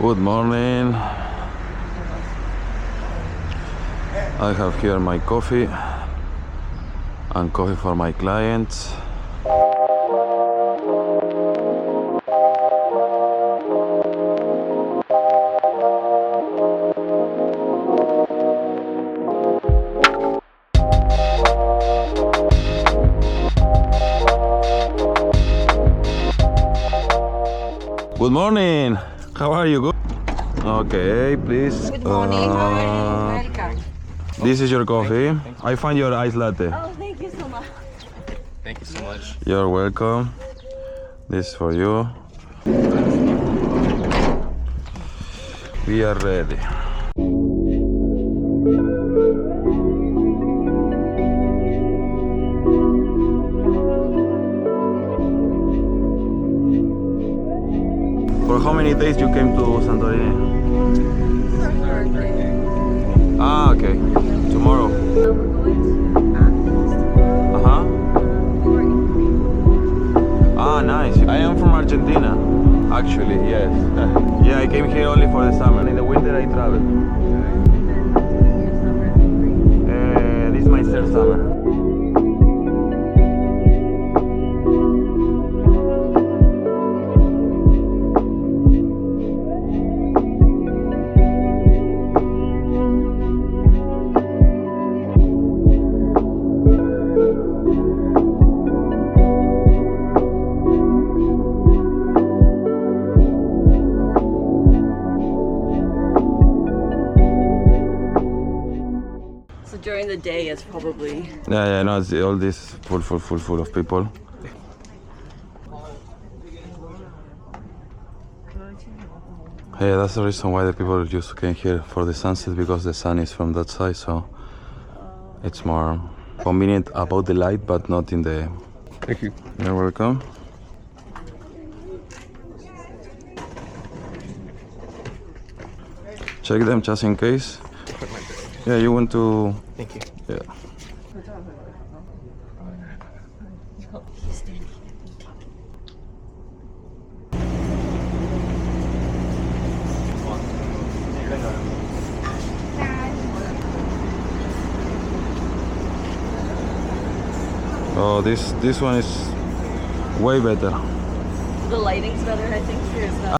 Good morning. I have here my coffee and coffee for my clients. Good morning. How are you? Good. Okay, please. Good morning. Welcome. This is your coffee. I find your iced latte. Oh, thank you so much. Thank you so much. You're welcome. This is for you. We are ready. For how many days you came to Santorini? Ah, okay. Tomorrow. Ah, nice. I am from Argentina. Actually, yes. Yeah, I came here only for the summer. In the winter, I travel. This is my third summer. During the day, it's probably. Yeah, no, it's all this full of people. Yeah, that's the reason why the people just came here for the sunset, because the sun is from that side, so it's more convenient about the light, but not in the. Thank you. You're welcome. Check them just in case. Yeah, you want to. Thank you. Yeah. Oh, this one is way better. The lighting's better, I think. Here's that.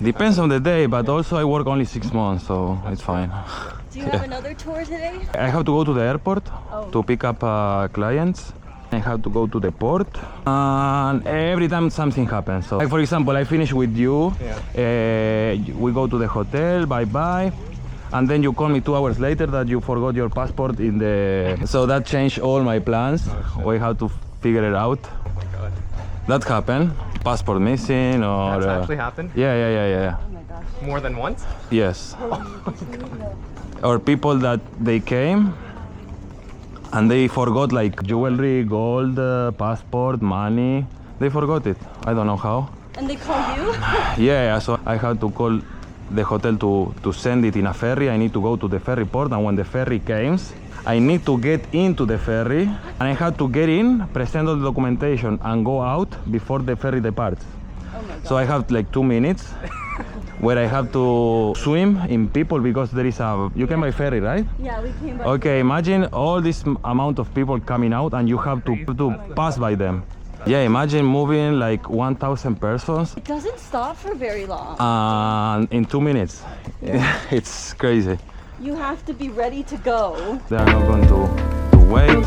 Depends on the day, but also I work only 6 months, so it's fine. Do you have another tour today? I have to go to the airport to pick up clients. I have to go to the port, and every time something happens. So, like for example, I finish with you. We go to the hotel. Bye bye. and then you call me 2 hours later that you forgot your passport in the. So that changed all my plans. We have to figure it out. Oh my god. That happened. Passport missing or. That's actually happened? Yeah. Oh my gosh. More than once? Yes. Or people that they came and they forgot like jewelry, gold, passport, money. They forgot it. I don't know how. And they call you? Yeah, so I had to call the hotel to send it in a ferry. I need to go to the ferry port, and when the ferry comes, I need to get into the ferry, and I had to get in, present all the documentation, and go out before the ferry departs. Oh my god. So I have like 2 minutes where I have to swim in people because there is a. You came by ferry, right? Yeah, we came by. Okay, imagine all this amount of people coming out, and you have to pass by them. Yeah, imagine moving like 1,000 persons It doesn't stop for very long. in 2 minutes. It's crazy. You have to be ready to go. They are not going to wait.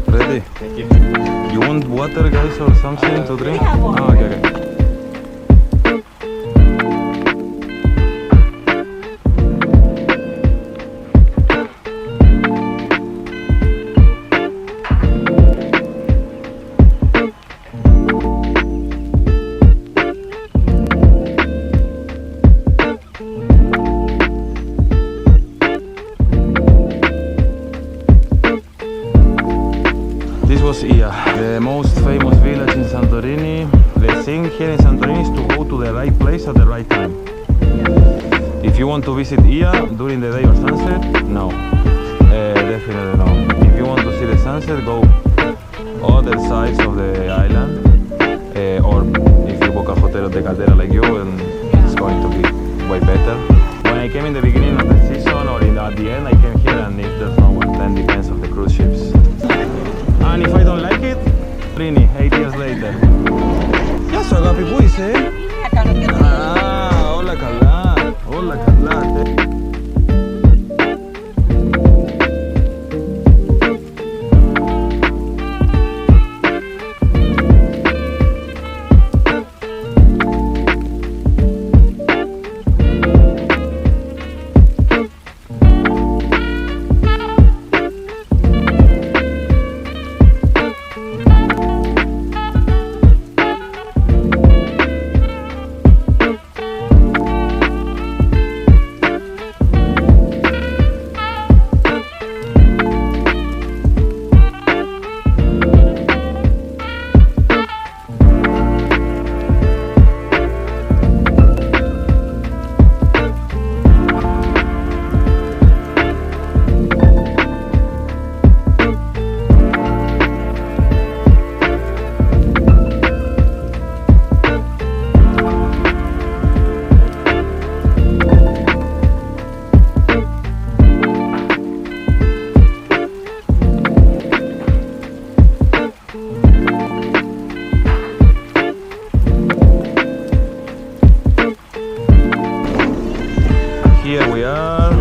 Ready? Thank you. You want water, guys, or something to drink? We have water. Oh, okay. This was OIA, the most famous village in Santorini. The thing here in Santorini is to go to the right place at the right time. If you want to visit OIA during the day or sunset, no. Definitely no. If you want to see the sunset, go other sides of the island. Or if you book a hotel at the caldera like you, and it's going to be way better. When I came in the beginning of the season or at the end, I came here, and if there's no one, then depends on the cruise ships. And if I don't like it, Trini, 8 years later. Γεια σου αγάπη, πού είσαι? Όλα καλά, όλα καλά. Here we are.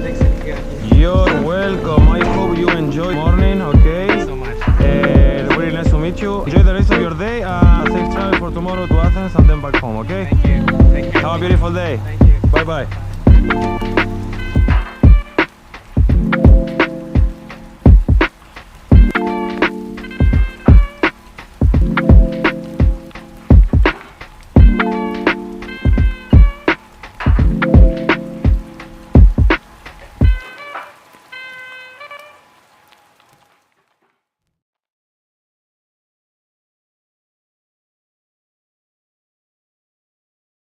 Thanks again. You're welcome. I hope you enjoy morning, okay? Thank you so much. Very nice to meet you. Enjoy the rest of your day. Safe travel for tomorrow to Athens and then back home, okay? Thank you. Thank you. Have a beautiful day. Thank you. Bye bye.